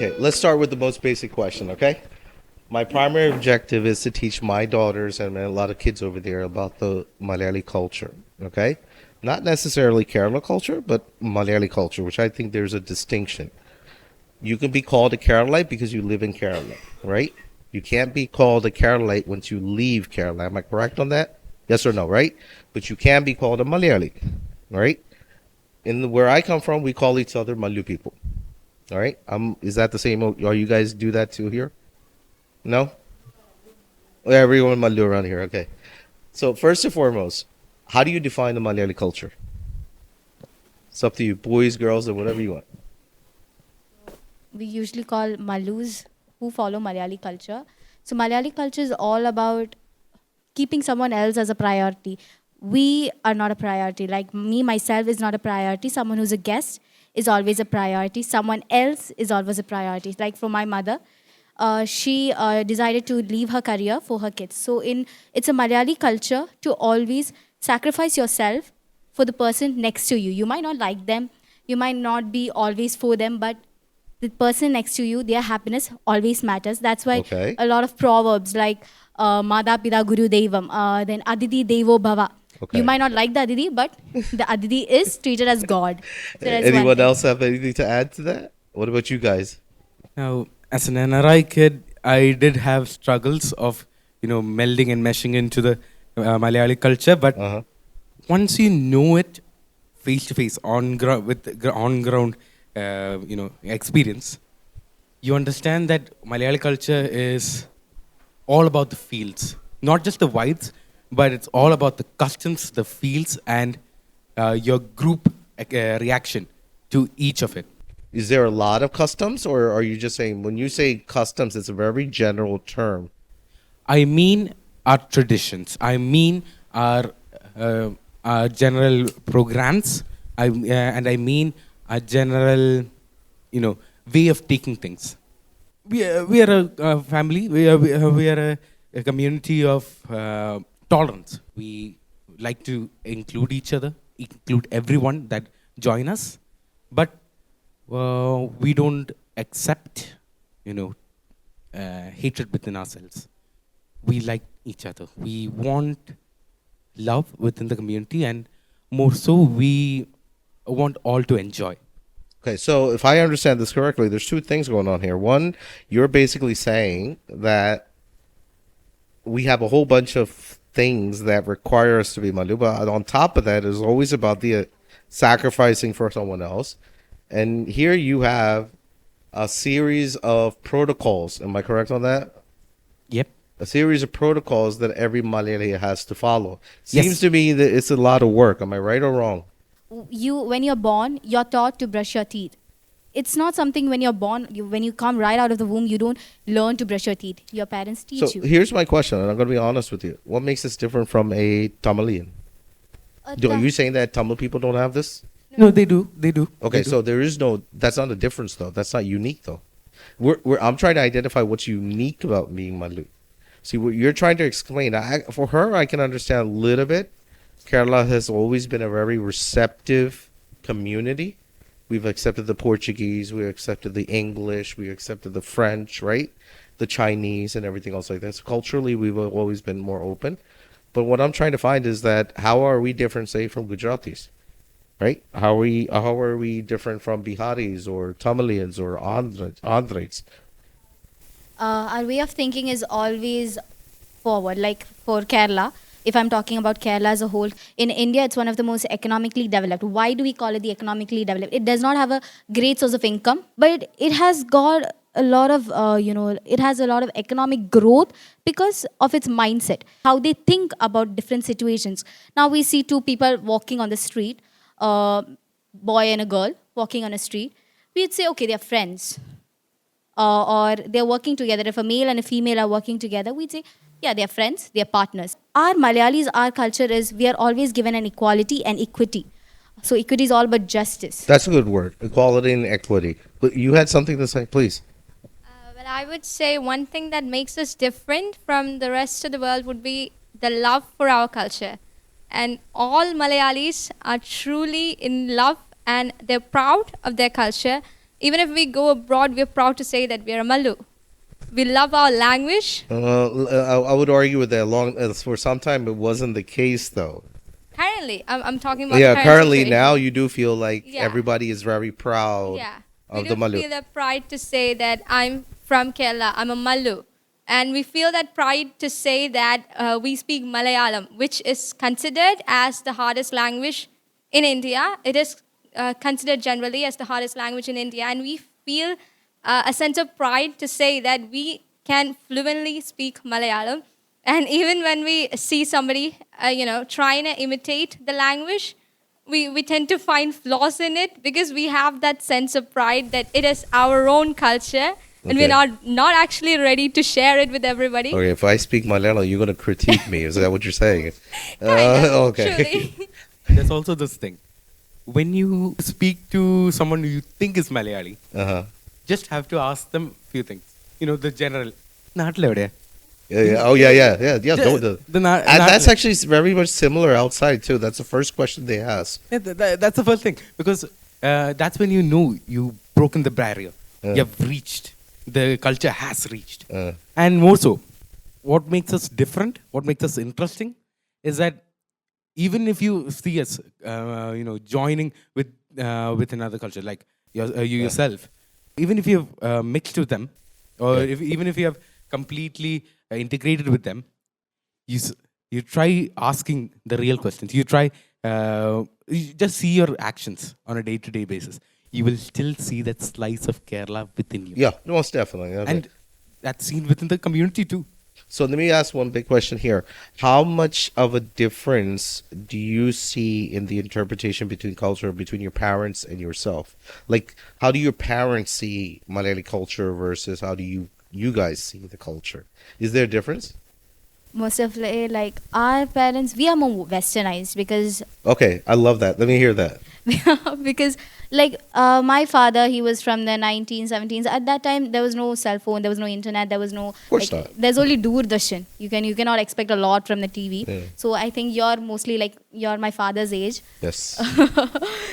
Okay, let's start with the most basic question, okay? My primary objective is to teach my daughters and a lot of kids over there about the Malayali culture, okay? Not necessarily Kerala culture, but Malayali culture, which I think there's a distinction. You can be called a Keralite because you live in Kerala, right? You can't be called a Keralite once you leave Kerala. Am I correct on that? Yes or no, right? But you can be called a Malayali, right? Where I come from, we call each other Malu people. All right. Is that the same? Are you guys do that too here? No? Everyone Malu around here. Okay. So first and foremost, how do you define the Malayali culture? It's up to you, boys, girls, or whatever you want. We usually call Malus who follow Malayali culture. So Malayali culture is all about keeping someone else as a priority. We are not a priority. Like me, myself is not a priority. Someone who's a guest is always a priority. Someone else is always a priority. Like for my mother, she decided to leave her career for her kids. So it's a Malayali culture to always sacrifice yourself for the person next to you. You might not like them. You might not be always for them, but the person next to you, their happiness always matters. That's why Okay. a lot of proverbs like Mada Pida Guru Devam, then Aditi Devo Bhava. Okay. You might not like the Aditi, but the Aditi is treated as God. So that's one Anyone thing. else have anything to add to that? What about you guys? Now, as an NRI kid, I did have struggles of, melding and meshing into the Malayali culture. But Uh huh. once you know it face to face, on ground, experience, you understand that Malayali culture is all about the fields, not just the vibes, but it's all about the customs, the fields, and your group reaction to each of it. Is there a lot of customs, or are you just saying when you say customs, it's a very general term? I mean our traditions. I mean our general programs. And I mean our general, way of taking things. We are a family. We are a community of tolerance. We like to include each other, include everyone that join us, but we don't accept, hatred within ourselves. We like each other. We want love within the community, and more so, we want all to enjoy. Okay, so if I understand this correctly, there's two things going on here. One, you're basically saying that we have a whole bunch of things that require us to be Maluba. And on top of that is always about the sacrificing for someone else. And here you have a series of protocols. Am I correct on that? Yep. A series of protocols that every Malayali has to follow. Yes. Seems to me that it's a lot of work. Am I right or wrong? When you're born, you're taught to brush your teeth. It's not something when you're born, when you come right out of the womb, you don't learn to brush your teeth. Your parents teach So you. here's my question, and I'm going to be honest with you. What makes this different from a Tamilian? Are you saying that Tamil people don't have this? No, they do. They do. Okay, They do. so there is no. That's not a difference, though. That's not unique, though. I'm trying to identify what's unique about being Malu. See, what you're trying to explain. For her, I can understand a little bit. Kerala has always been a very receptive community. We've accepted the Portuguese, we accepted the English, we accepted the French, right? The Chinese and everything else like that. So culturally, we've always been more open. But what I'm trying to find is that how are we different, say, from Gujaratis, right? How are we different from Biharis or Tamilians or Andhras? Our way of thinking is always forward. Like for Kerala, if I'm talking about Kerala as a whole, in India, it's one of the most economically developed. Why do we call it the economically developed? It does not have a great source of income, but it has got a lot of, it has a lot of economic growth because of its mindset, how they think about different situations. Now we see two people walking on the street, boy and a girl walking on a street. We'd say, okay, they're friends. Or they're working together. If a male and a female are working together, we'd say, yeah, they're friends, they're partners. Our Malayalis, our culture is we are always given an equality and equity. So equity is all about justice. That's a good word, equality and equity. But you had something to say, please. Well, I would say one thing that makes us different from the rest of the world would be the love for our culture. And all Malayalis are truly in love and they're proud of their culture. Even if we go abroad, we're proud to say that we're a Malu. We love our language. I would argue with that. For some time, it wasn't the case, though. Currently, I'm talking about Yeah, the current currently situation. now you do feel like Yeah. everybody is very proud Yeah, we of do the Malu. feel that pride to say that I'm from Kerala, I'm a Malu. And we feel that pride to say that we speak Malayalam, which is considered as the hardest language in India. It is considered generally as the hardest language in India. And we feel a sense of pride to say that we can fluently speak Malayalam. And even when we see somebody, trying to imitate the language, we tend to find flaws in it because we have that sense of pride that it is our own culture and we're Okay. not actually ready to share it with everybody. Okay, if I speak Malayalam, you're going to critique me. Is that what you're saying? Kind of, Okay. truly. There's also this thing. When you speak to someone who you think is Malayali, Uh-huh. just have to ask them few things. The general. നാട്ടിലെവിടെയാ? Yeah. Oh, yeah. No, and that's actually very much similar outside too. That's the first question they ask. Yeah, that's the first thing, because that's when you know you've broken the barrier. You've reached. The culture has reached. And more so, what makes us different, what makes us interesting, is that even if you see us, joining with another culture, like you yourself, even if you've mixed with them, or even if you have completely integrated with them, you try asking the real questions. You try, you just see your actions on a day-to-day basis. You will still see that slice of Kerala within you. Yeah, most definitely. Okay. And that's seen within the community too. So let me ask one big question here. How much of a difference do you see in the interpretation between culture between your parents and yourself? Like, how do your parents see Malayali culture versus how do you guys see the culture? Is there a difference? Most of like our parents, we are more westernized because Okay, I love that. Let me hear that. because like my father, he was from the 1970s. At that time there was no cell phone, there was no internet, there was no, course like, not. there's only Doordarshan. You cannot expect a lot from the TV. Yeah. So I think you're mostly like you're my father's age. Yes.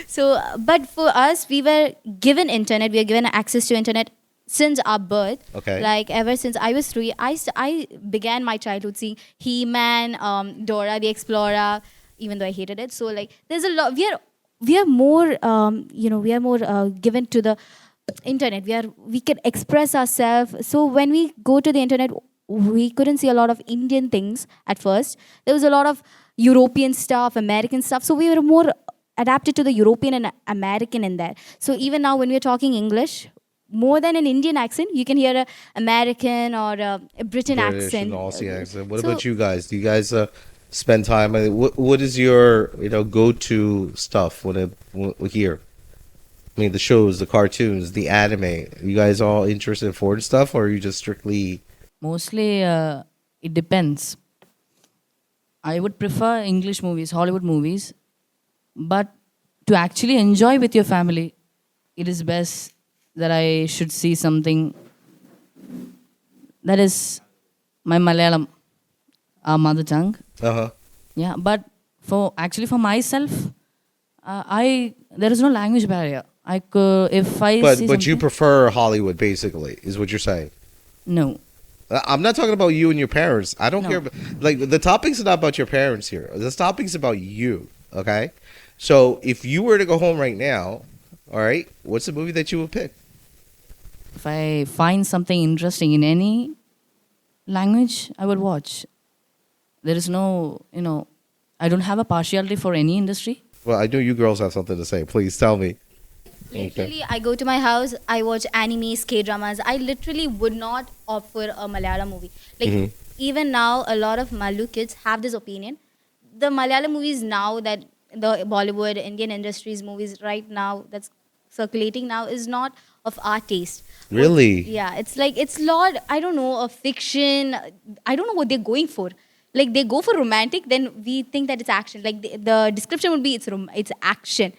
So but for us, we were given internet, we were given access to internet since our birth. Okay. Like ever since I was 3, I began my childhood seeing He-Man, Dora the Explorer, even though I hated it. So like there's a lot. We are more we are more given to the internet. We can express ourselves. So when we go to the internet, we couldn't see a lot of Indian things at first. There was a lot of European stuff, American stuff. So we were more adapted to the European and American in there. So even now when we're talking English, more than an Indian accent, you can hear a American or a Britain British accent. and Aussie accent. What So- about you guys? Do you guys spend time? What is your go-to stuff here? I mean, the shows, the cartoons, the anime. You guys all interested in foreign stuff, or are you just strictly? Mostly, it depends. I would prefer English movies, Hollywood movies, but to actually enjoy with your family, it is best that I should see something that is my Malayalam, our mother tongue. Uh-huh. Yeah, but for myself, there is no language barrier. If I see But something, you prefer Hollywood, basically, is what you're saying. no. I'm not talking about you and your parents. I don't No. care. Like, the topic's not about your parents here. This topic's about you, okay? So if you were to go home right now, all right, what's the movie that you would pick? If I find something interesting in any language, I would watch. There is no, I don't have a partiality for any industry. Well, I know you girls have something to say. Please tell me. Literally, I go to my house, I watch animes, K-dramas. I literally would not opt for a Malayalam movie. Like, even now, a lot of Malu kids have this opinion. The Malayalam movies now that the Bollywood, Indian industries movies right now that's circulating now is not of our taste. Really? Yeah, it's lot, I don't know, a fiction. I don't know what they're going for. Like, they go for romantic, then we think that it's action. Like, the description would be it's action.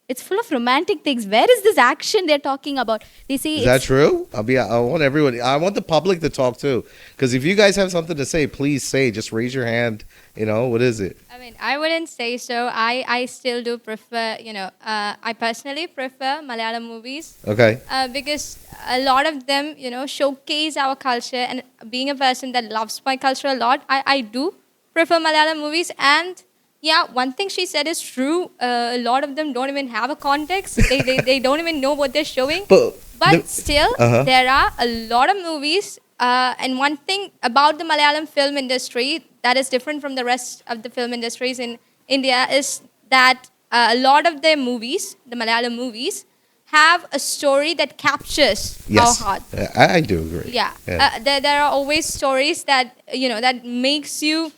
It's full of romantic things. Where is this action they're talking about? They say Is that true? I want everyone. I want the public to talk too. Because if you guys have something to say, please say. Just raise your hand. What is it? I mean, I wouldn't say so. I still do prefer, I personally prefer Malayalam movies. Okay. Because a lot of them, showcase our culture. And being a person that loves my culture a lot, I do prefer Malayalam movies. And yeah, one thing she said is true. A lot of them don't even have a context. They don't even know what they're showing. But still, there are a lot of movies. And one thing about the Malayalam film industry that is different from the rest of the film industries in India is that a lot of their movies, the Malayalam movies, have a story that captures our heart. I do agree. Yeah. There are always stories that, that makes you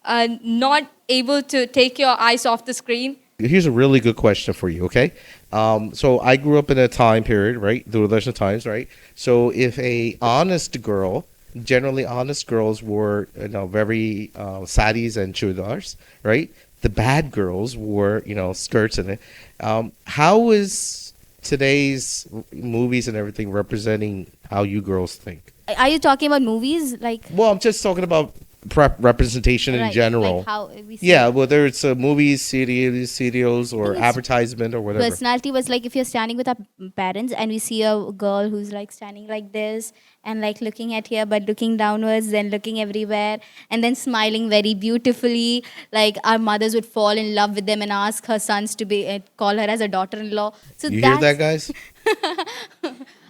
not able to take your eyes off the screen. Here's a really good question for you, okay? So I grew up in a time period, right? Doordarshan times, right? So if a honest girl, generally honest girls wore, very saris and chudars, right? The bad girls wore, skirts in it. How is today's movies and everything representing how you girls think? Are you talking about movies? Well, I'm just talking about representation in general. Like how we see Yeah, whether it's movies, serials, or it's advertisement or whatever. personality was like if you're standing with our parents and we see a girl who's like standing like this and like looking at here but looking downwards, then looking everywhere and then smiling very beautifully, like our mothers would fall in love with them and ask her sons to be call her as a daughter-in-law. So You hear that, guys?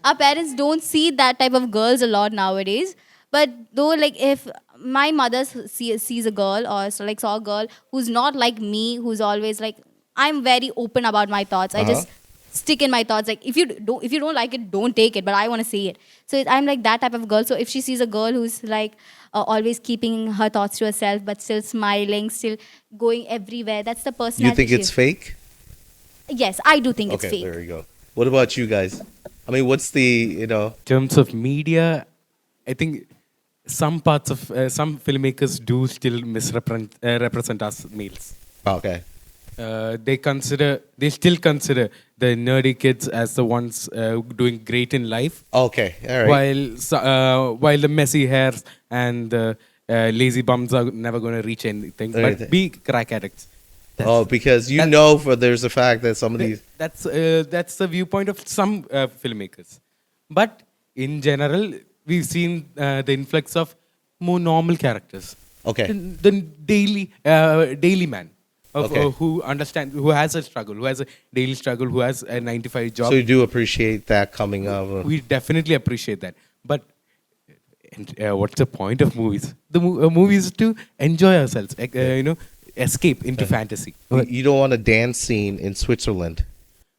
our parents don't see that type of girls a lot nowadays. But though, like if my mother sees a girl or saw a girl who's not like me, who's always like, I'm very open about my thoughts. I just stick in my thoughts. Like if you don't like it, don't take it. But I want to see it. So I'm like that type of girl. So if she sees a girl who's like always keeping her thoughts to herself, but still smiling, still going everywhere, that's the personality. You think it's fake? Yes, I do think it's Okay, fake. there you go. What about you guys? I mean, what's the, In terms of media, I think some parts of some filmmakers do still represent us males. Okay. They still consider the nerdy kids as the ones doing great in life. Okay, all right. While the messy hairs and the lazy bums are never going to reach anything, but be crack addicts. Because there's a fact that some of these... That's the viewpoint of some filmmakers. But in general, we've seen the influx of more normal characters. Okay. The daily man. Okay. Who has a struggle, who has a daily struggle, who has a 9-to-5 job. So you do appreciate that coming up. We definitely appreciate that. But what's the point of movies? The movie is to enjoy ourselves, escape into fantasy. You don't want a dance scene in Switzerland.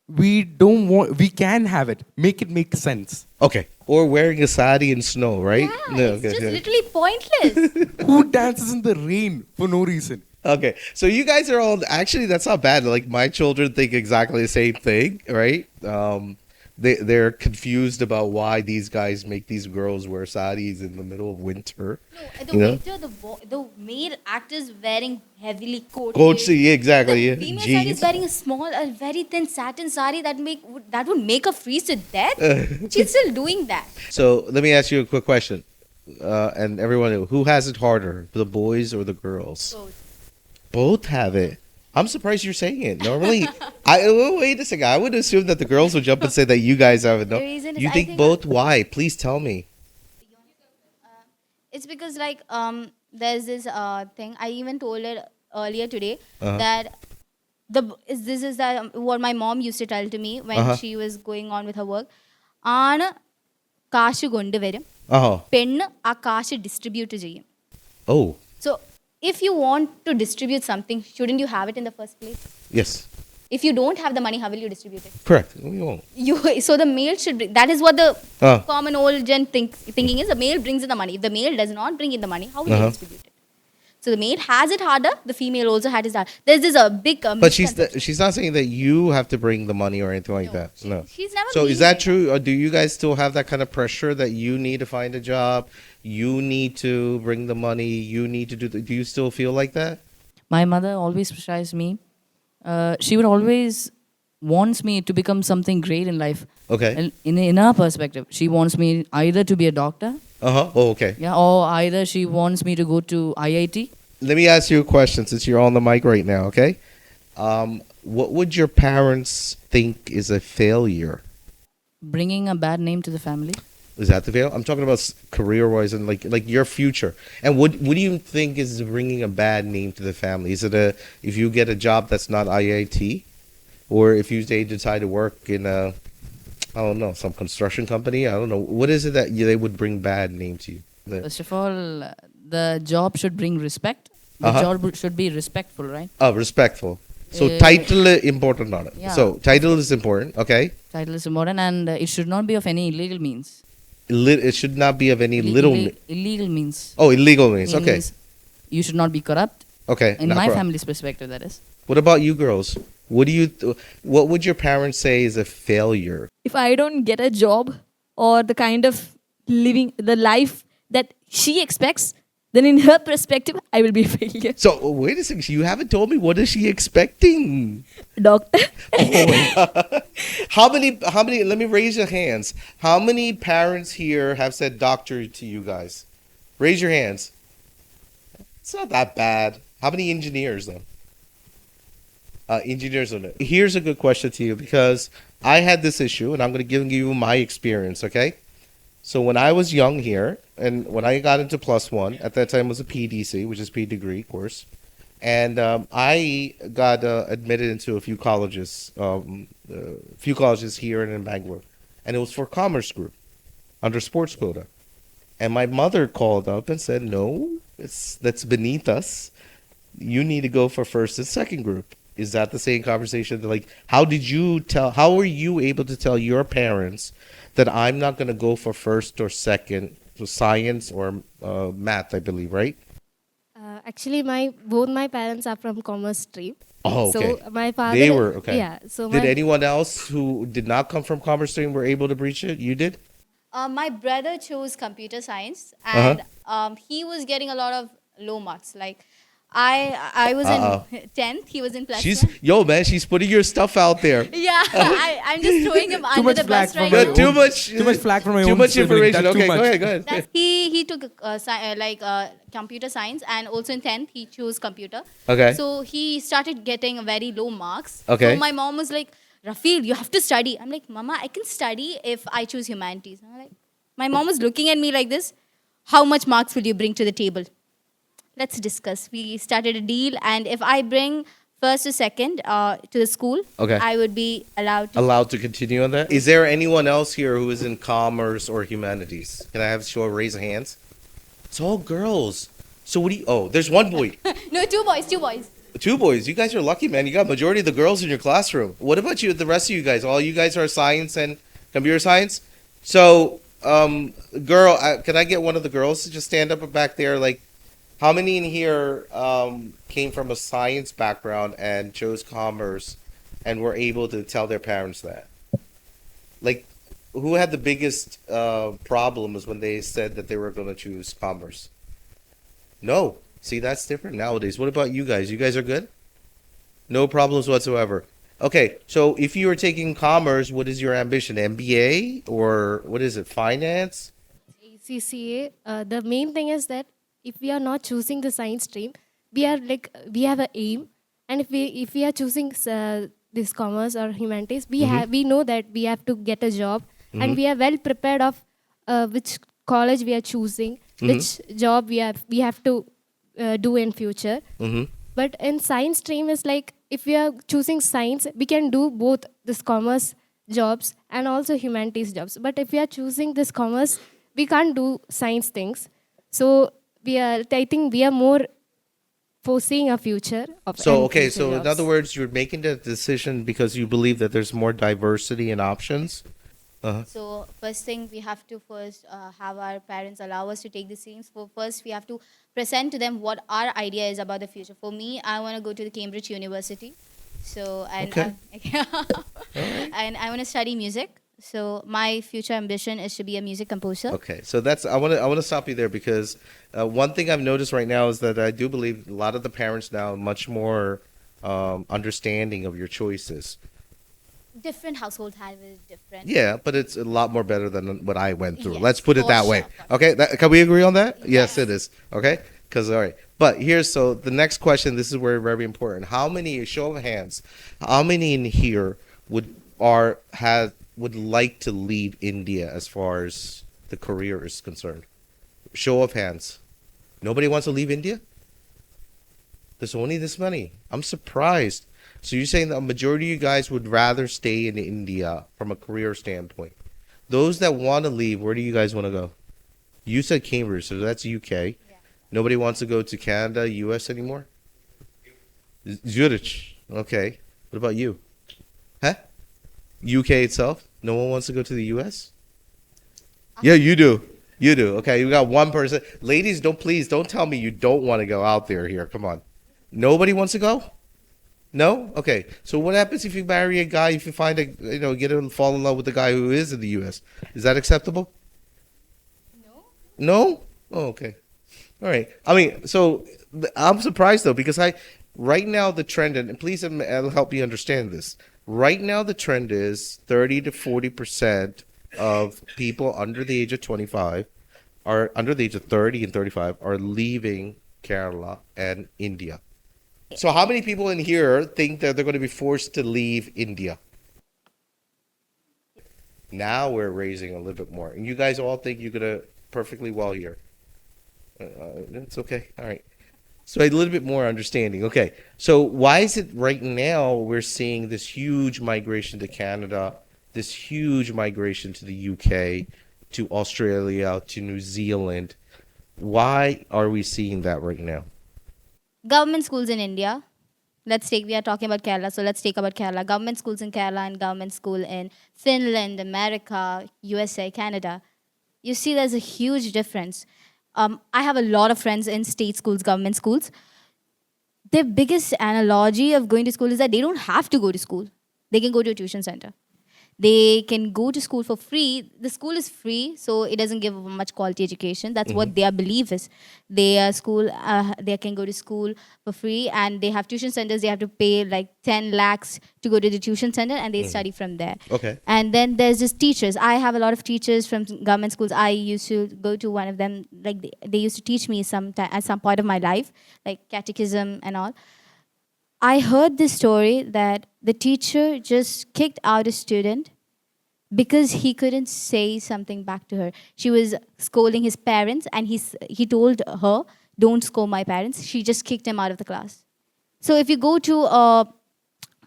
We don't want. We can have it. Make it make sense. Okay. Or wearing a sari in snow, right? Yeah, it's just literally pointless. Who dances in the rain for no reason? Okay, so you guys are all actually that's not bad. Like my children think exactly the same thing, right? They're confused about why these guys make these girls wear saris in the middle of winter. No, the male actors wearing heavily coated. Coats, yeah, exactly. The Yeah. female sari is wearing a very thin satin sari that would make her freeze to death. She's still doing that. So let me ask you a quick question, and everyone, who has it harder, the boys or the girls? Both have it. I'm surprised you're saying it. Normally, wait a second. I would assume that the girls would jump and say that you guys have it. No, The reason is you I think think- both? Why? Please tell me. It's because there's this thing I even told her earlier today Uh-huh. that this is what my mom used to tell to me when she was going on with her work. ആണ് കാശ് കൊണ്ടുവരും പെണ്ണ് ആ കാശ് distribute ചെയ്യും. Oh, So if you want to distribute something, shouldn't you have it in the first place? yes. If you don't have the money, how will you distribute it? Correct. We won't. So the male should bring. That is what the Ah. common old gen thinking is. The male brings in the money. If the male does not bring in the money, how will he distribute it? So the male has it harder. The female also had it harder. There's this a big. But she's not saying that you have to bring the money or anything like that. No. She's never. So been is that like true, or do you guys still have that kind of pressure that you need to find a job, you need to bring the money, you need to do you still feel like that? My mother always pressurized me. She would always wants me to become something great in life. Okay. And in her perspective, she wants me either to be a doctor, Uh-huh. Oh, okay. yeah, or either she wants me to go to IIT. Let me ask you a question since you're on the mic right now, okay? What would your parents think is a failure? Bringing a bad name to the family. Is that the fail? I'm talking about career-wise and like your future. And what do you think is bringing a bad name to the family? Is it if you get a job that's not IIT, or if you decide to work in I don't know, some construction company? I don't know. What is it that they would bring bad name to you? First of all, the job should bring respect. The Uh-huh. job should be respectful, right? Oh, respectful. So Uh, title important on it. yeah. So title is important. Okay. Title is important, and it should not be of any illegal means. It should not be of any little. Illegal means. Oh, illegal means. Okay. Means you should not be corrupt. Okay. In not my corrupt. family's perspective, that is. What about you girls? What would your parents say is a failure? If I don't get a job or the kind of living the life that she expects, then in her perspective, I will be a failure. So wait a second. You haven't told me what is she expecting? Doctor. Oh my God. How many? Let me raise your hands. How many parents here have said doctor to you guys? Raise your hands. It's not that bad. How many engineers though? Engineers on it. Here's a good question to you because I had this issue, and I'm going to give you my experience. Okay. So when I was young here, and when I got into +1, at that time it was a PDC, which is P degree course, and I got admitted into a few colleges here and in Bangalore, and it was for Commerce Group under sports quota. And my mother called up and said, "No, that's beneath us. You need to go for first and second group." Is that the same conversation? Like, how were you able to tell your parents that I'm not going to go for first or second, so science or math, I believe, right? Actually, both my parents are from commerce stream. Oh, okay. So my father. They were, okay. Yeah. So Did anyone else who did not come from commerce stream were able to breach it? You did? My brother chose computer science, Uh-huh. and he was getting a lot of low marks. Like, I was in 10th, he was in plus one. Man, she's putting your stuff out there. Yeah, I'm just throwing him under much the flack bus from right my now. But too much flack from my too own much sibling. information. That's too Okay, much. go ahead. That's, he took computer science, and also in 10th he chose computer. Okay. So he started getting very low marks. Okay. So my mom was like, "Rafeel, you have to study." I'm like, "Mama, I can study if I choose humanities." I'm like, my mom was looking at me like this. "How much marks will you bring to the table? Let's discuss." We started a deal, and if I bring first or second to the school, Okay. I would be Allowed to continue on that? Is there anyone else here who is in commerce or humanities? Can I have a show of raise of hands? It's all girls. So what do you? Oh, there's one boy. No, two boys. Two boys. You guys are lucky, man. You got majority of the girls in your classroom. What about you? The rest of you guys? All you guys are science and computer science. So, girl, can I get one of the girls to just stand up back there? Like, how many in here came from a science background and chose commerce, and were able to tell their parents that? Like, who had the biggest problems when they said that they were going to choose commerce? No. See, that's different nowadays. What about you guys? You guys are good? No problems whatsoever. Okay, so if you are taking commerce, what is your ambition? MBA or what is it? Finance? ACCA. The main thing is that if we are not choosing the science stream, we have an aim, and if we are choosing this commerce or humanities, we know that we have to get a job, and we are well prepared of which college we are choosing, which job we have to do in future. But in science stream is like, if we are choosing science, we can do both this commerce jobs and also humanities jobs. But if we are choosing this commerce, we can't do science things. So I think we are more foreseeing a future of. So, and okay, future so in jobs. other words, you're making that decision because you believe that there's more diversity and options? So first thing, we have to have our parents allow us to take the scenes. For first, we have to present to them what our idea is about the future. For me, I want to go to the Cambridge University. So and Okay. and I want to study music. So my future ambition is to be a music composer. Okay, so I want to stop you there because one thing I've noticed right now is that I do believe a lot of the parents now are much more understanding of your choices. different households have it different. Yeah, but it's a lot more better than what I went through. Yes, Let's put it for that sure, way. for Okay, can we agree on that? Yes, it is. Okay, because all right. But here's so the next question. This is where very important. How many? Show of hands. How many in here would like to leave India as far as the career is concerned? Show of hands. Nobody wants to leave India? There's only this many. I'm surprised. So you're saying that a majority of you guys would rather stay in India from a career standpoint. Those that want to leave, where do you guys want to go? You said Cambridge, so that's UK. Nobody wants to go to Canada, US anymore? Zurich. Okay. What about you? Huh? UK itself? No one wants to go to the US? Yeah, you do. You do. Okay, you got one person. Ladies, don't tell me you don't want to go out there here. Come on. Nobody wants to go? No? Okay. So what happens if you marry a guy, if you find fall in love with a guy who is in the US? Is that acceptable? No. No? Oh, okay. All right. I mean, so I'm surprised though, because right now the trend, and please help me understand this. Right now the trend is 30 to 40% of people under the age of 25 are under the age of 30 and 35 are leaving Kerala and India. So how many people in here think that they're going to be forced to leave India? Now we're raising a little bit more. And you guys all think you're going to perfectly well here. It's okay. All right. So a little bit more understanding. Okay. So why is it right now we're seeing this huge migration to Canada, this huge migration to the UK, to Australia, to New Zealand? Why are we seeing that right now? Government schools in India. We are talking about Kerala, so let's take about Kerala. Government schools in Kerala and government school in Finland, America, USA, Canada. You see there's a huge difference. I have a lot of friends in state schools, government schools. Their biggest analogy of going to school is that they don't have to go to school. They can go to a tuition center. They can go to school for free. The school is free, so it doesn't give much quality education. That's what their belief is. They can go to school for free, and they have tuition centers. They have to pay like 10 lakhs to go to the tuition center, and they study from there. Okay. And then there's just teachers. I have a lot of teachers from government schools. I used to go to one of them. Like they used to teach me at some point of my life, like catechism and all. I heard this story that the teacher just kicked out a student because he couldn't say something back to her. She was scolding his parents, and he told her, "Don't scold my parents." She just kicked him out of the class. So if you go to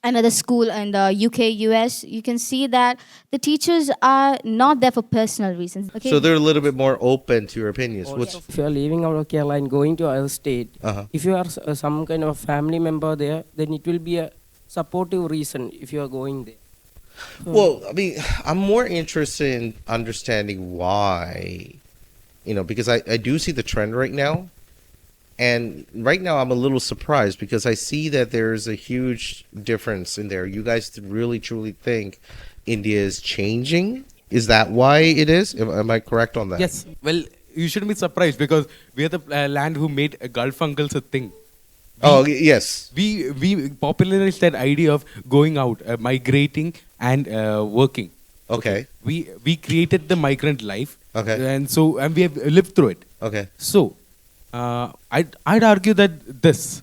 another school in the UK, US, you can see that the teachers are not there for personal reasons. Okay? So they're a little bit more open to your opinions. Also, if you are leaving out of Kerala and going to other state, if you are some kind of family member there, then it will be a supportive reason if you are going there. Well, I mean, I'm more interested in understanding why, because I do see the trend right now. And right now I'm a little surprised because I see that there's a huge difference in there. You guys really, truly think India is changing? Is that why it is? Am I correct on that? Yes. Well, you shouldn't be surprised because we are the land who made Gulf uncles a thing. Yes. We popularized that idea of going out, migrating and working. Okay. We created the migrant life. Okay. And we have lived through it. Okay. So, I'd argue that this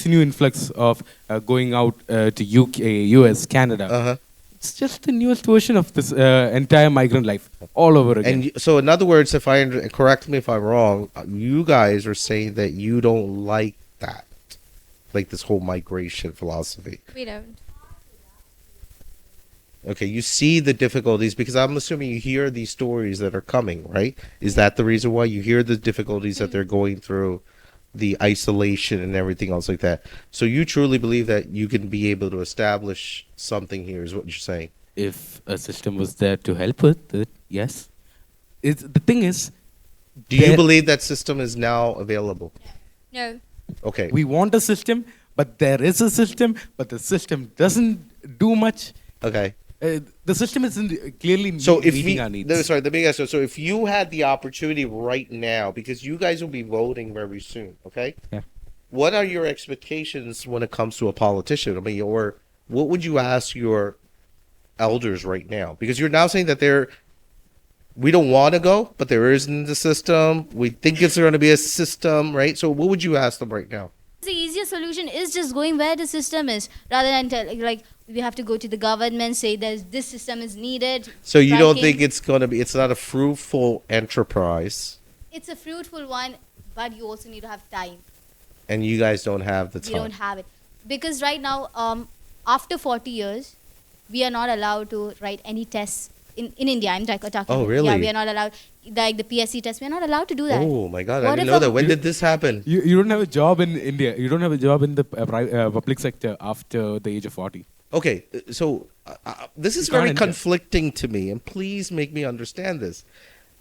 new influx of going out to UK, US, Canada, it's just the newest version of this entire migrant life all over again. And so, in other words, correct me if I'm wrong, you guys are saying that you don't like that, like this whole migration philosophy. We don't. Okay, you see the difficulties because I'm assuming you hear these stories that are coming, right? Is that the reason why you hear the difficulties that they're going through, the isolation and everything else like that? So you truly believe that you can be able to establish something here, is what you're saying? If a system was there to help with it, yes. The thing is, do you believe that system is now available? No. Okay. We want a system, but there is a system, but the system doesn't do much. Okay. The system isn't clearly meeting our needs. Let me ask you. So if you had the opportunity right now, because you guys will be voting very soon, okay? Yeah. What are your expectations when it comes to a politician? I mean, or what would you ask your elders right now? Because you're now saying that we don't want to go, but there isn't the system. We think it's going to be a system, right? So what would you ask them right now? The easiest solution is just going where the system is, rather than like we have to go to the government, say this system is needed. So you don't striking. think it's not a fruitful enterprise, It's a fruitful one, but you also need to have time. and you guys don't have the time. We don't have it. Because right now, after 40 years, we are not allowed to write any tests. In India, I'm talking. Oh, really? Yeah, we are not allowed. Like the PSC test, we are not allowed to do that. Oh my God, I What didn't if know a- that. When did this happen? You don't have a job in India. You don't have a job in the public sector after the age of 40. Okay, so this is You can't very enter. conflicting to me, and please make me understand this.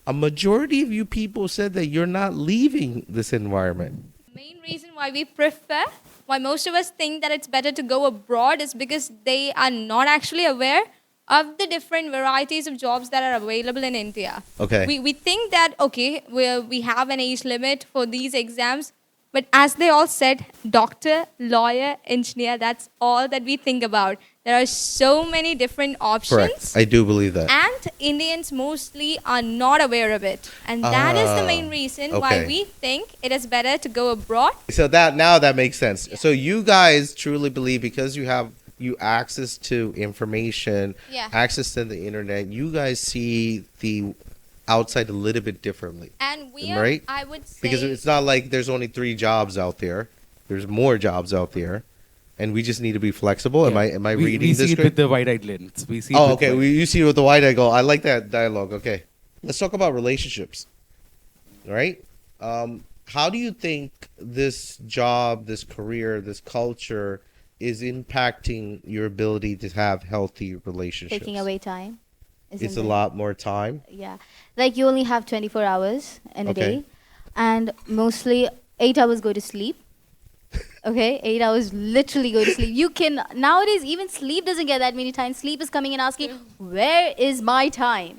A majority of you people said that you're not leaving this environment. Main reason why we prefer, why most of us think that it's better to go abroad is because they are not actually aware of the different varieties of jobs that are available in India. Okay. We think that, okay, we have an age limit for these exams, but as they all said, doctor, lawyer, engineer, that's all that we think about. There are so many different options. Correct. I do believe that. And Indians mostly are not aware of it. And that is the main reason why okay. we think it is better to go abroad. So that makes sense. So you guys truly believe because you have access to information, Yeah. access to the internet, you guys see the outside a little bit differently. And we Am I are, right? I would say, Because it's not like there's only 3 jobs out there. There's more jobs out there. And we just need to be flexible. Am I we reading see this it correct? with the wide-eyed lens. We see. it Oh, with okay. wide- You see it with the wide angle. I like that dialogue. Okay. Let's talk about relationships. All right. How do you think this job, this career, this culture is impacting your ability to have healthy relationships? Taking away time. It's isn't a it? lot more time. Yeah. Like you only have 24 hours in a Okay. day. And mostly 8 hours go to sleep. Okay, 8 hours literally go to sleep. You can, nowadays, even sleep doesn't get that many times. Sleep is coming and asking, where is my time?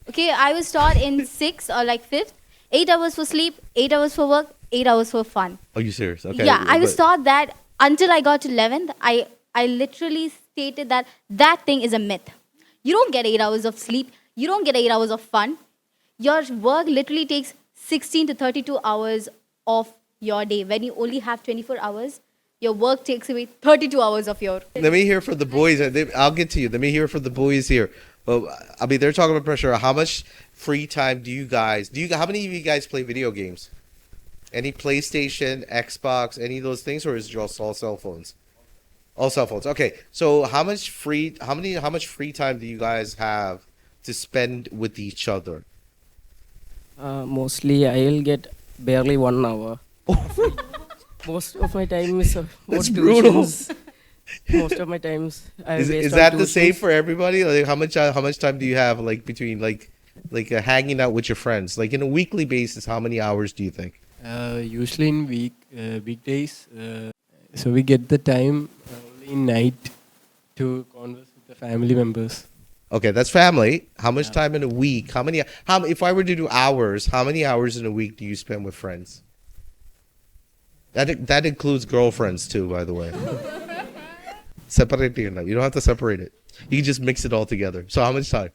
Okay, I was taught in 6th or like 5th, 8 hours for sleep, 8 hours for work, 8 hours for fun. Are you serious? Okay. Yeah, I was but- taught that until I got to 11th. I literally stated that thing is a myth. You don't get 8 hours of sleep. You don't get 8 hours of fun. Your work literally takes 16 to 32 hours of your day. When you only have 24 hours, your work takes away 32 hours of your... Let me hear from the boys. I'll get to you. Let me hear from the boys here. Well, I mean, they're talking about pressure. How much free time do you guys? How many of you guys play video games? Any PlayStation, Xbox, any of those things, or is it just all cell phones? All cell phones. Okay. So how much free time do you guys have to spend with each other? Mostly I'll get barely 1 hour. Most of my time is for That's brutal. tuitions. Most of my times I Is waste on that the same tuitions. for everybody? Like how much time do you have like between like hanging out with your friends? Like in a weekly basis, how many hours do you think? Usually in weekdays, so we get the time only in night to converse with the family members. Okay, that's family. How much time in a week? How if I were to do hours, how many hours in a week do you spend with friends? That includes girlfriends too, by the way. Separate it. You don't have to separate it. You can just mix it all together. So how much time?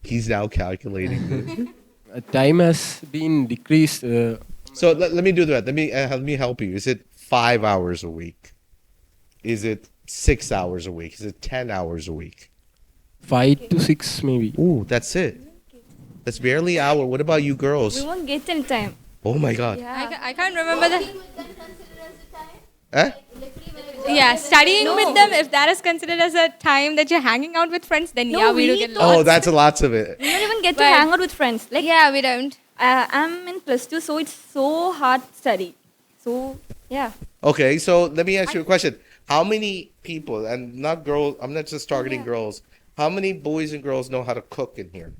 He's now calculating. Time has been decreased. So let me do that. Let me help you. Is it 5 hours a week? Is it 6 hours a week? Is it 10 hours a week? 5 to 6 maybe. Ooh, that's it. That's barely an hour. What about you girls? We won't get any time. Oh my God. I can't remember the... Eh? Yeah, studying with them, if that is considered as a time that you're hanging out with friends, then No, yeah, we do we get don't. Oh, lots. that's lots of it. We don't even get to But- hang out with friends. Like, Yeah, we don't. I'm in +2, so it's so hard to study. So, yeah. Okay, so let me ask you a question. How many people, and not girls, I'm not just targeting girls, how many boys and girls know how to cook in here?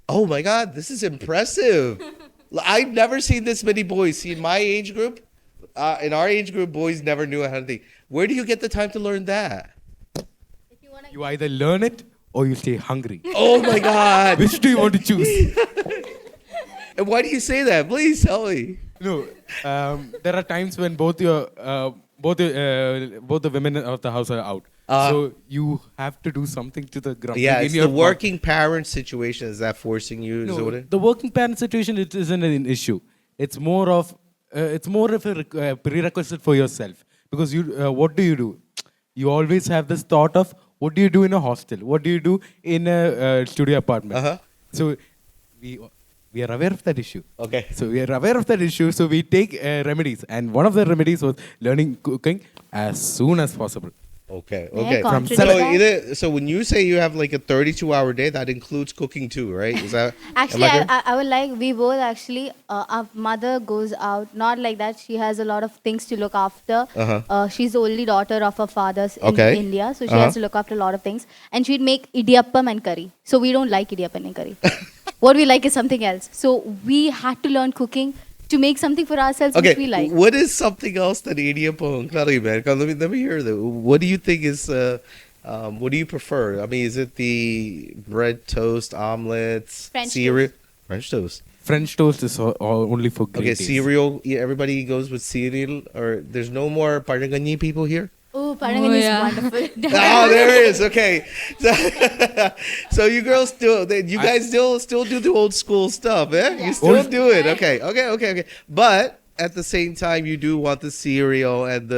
Oh my God, this is impressive. I've never seen this many boys. See, in my age group, in our age group, boys never knew how to think. Where do you get the time to learn that? You either learn it or you stay hungry. Oh my God. Which do you want to choose? And why do you say that? Please tell me. No, there are times when both your both the women of the house are out. So you have to do something to the grumbling. Yeah, in it's your the working parent situation. Is that forcing you? No, the working parent situation, it isn't an issue. It's more of a prerequisite for yourself, because you what do? You always have this thought of what do you do in a hostel? What do you do in a studio apartment? So we are aware of that issue. Okay. So we are aware of that issue. So we take remedies, and one of the remedies was learning cooking as soon as possible. Okay. May I Okay. contradict that? So when you say you have like a 32-hour day, that includes cooking too, right? Is that Actually, am I correct? I would like, we both actually, our mother goes out, not like that. She has a lot of things to look after. She's the only daughter of her father's in Okay. India, so she has to look after a lot of things. And she'd make idiyappam and curry. So we don't like idiyappam and curry. What we like is something else. So we had to learn cooking to make something for ourselves which we like. What is something else than idiyappam? Man, let me hear that. What do you think is? What do you prefer? I mean, is it the bread toast, omelets, French cereal? toast. French toast. French toast is only for great Okay, days. cereal. Yeah, everybody goes with cereal, or there's no more paranganyi people here. Oh, Parangan is yeah. wonderful. Oh, there it is. Okay, so you girls still, you guys still do the old school stuff, eh? You still do it. Okay. But at the same time, you do want the cereal and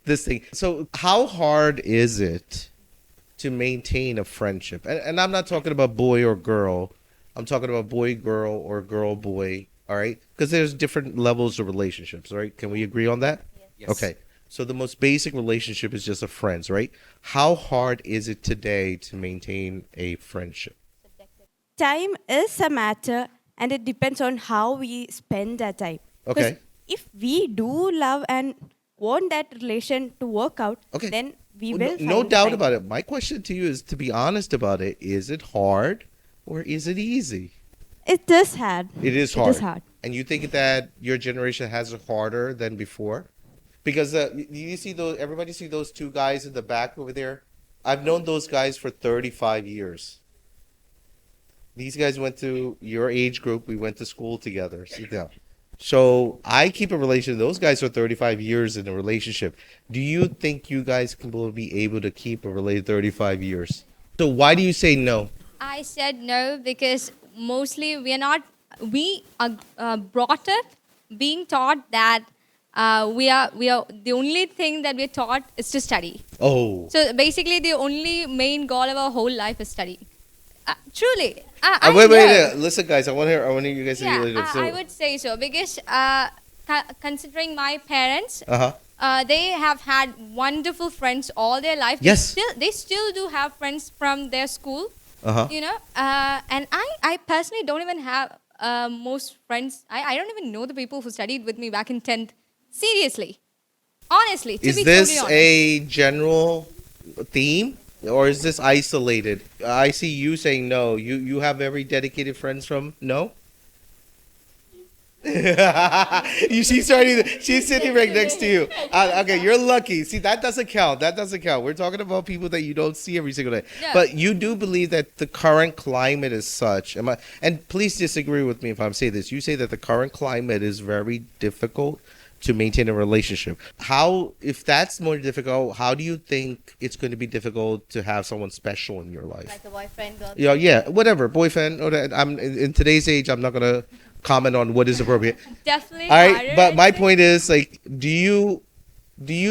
this thing. So how hard is it to maintain a friendship? And I'm not talking about boy or girl. I'm talking about boy girl or girl boy. All right, because there's different levels of relationships. Right? Can we agree on that? Yes. Okay. So the most basic relationship is just a friends, right? How hard is it today to maintain a friendship? Time is a matter, and it depends on how we spend that time. Okay. 'Cause if we do love and want that relation to work out, Okay. then we Well, will. no find doubt time. about it. My question to you is, to be honest about it, is it hard or is it easy? It is hard. It is It hard. is hard. And you think that your generation has it harder than before? Because you see those, everybody see those two guys in the back over there? I've known those guys for 35 years. These guys went to your age group. We went to school together. Sit down. So I keep a relationship. Those guys are 35 years in a relationship. Do you think you guys will be able to keep a relationship 35 years? So why do you say no? I said no because mostly we are brought up being taught that we are the only thing that we're taught is to study. Oh. So basically, the only main goal of our whole life is study. Truly, Wait. Listen, guys. I want you guys to hear yeah, this. I would say so because considering my parents, Uh-huh. they have had wonderful friends all their life. Yes. They still do have friends from their school. Uh-huh. You know, and I personally don't even have most friends. I don't even know the people who studied with me back in 10th. Seriously. Honestly. To Is be this totally honest. a general theme or is this isolated? I see you saying no. You have very dedicated friends from no? She's sitting right next to you. Okay, you're lucky. See, that doesn't count. We're talking about people that you don't see every single day. Yeah. But you do believe that the current climate is such. And please disagree with me if I'm saying this. You say that the current climate is very difficult to maintain a relationship. If that's more difficult, how do you think it's going to be difficult to have someone special in your life? Like a boyfriend, girl. Yeah, whatever, boyfriend. Or I'm in today's age. I'm not gonna comment on what is appropriate. Definitely. All right, harder but my to- point is, like, do you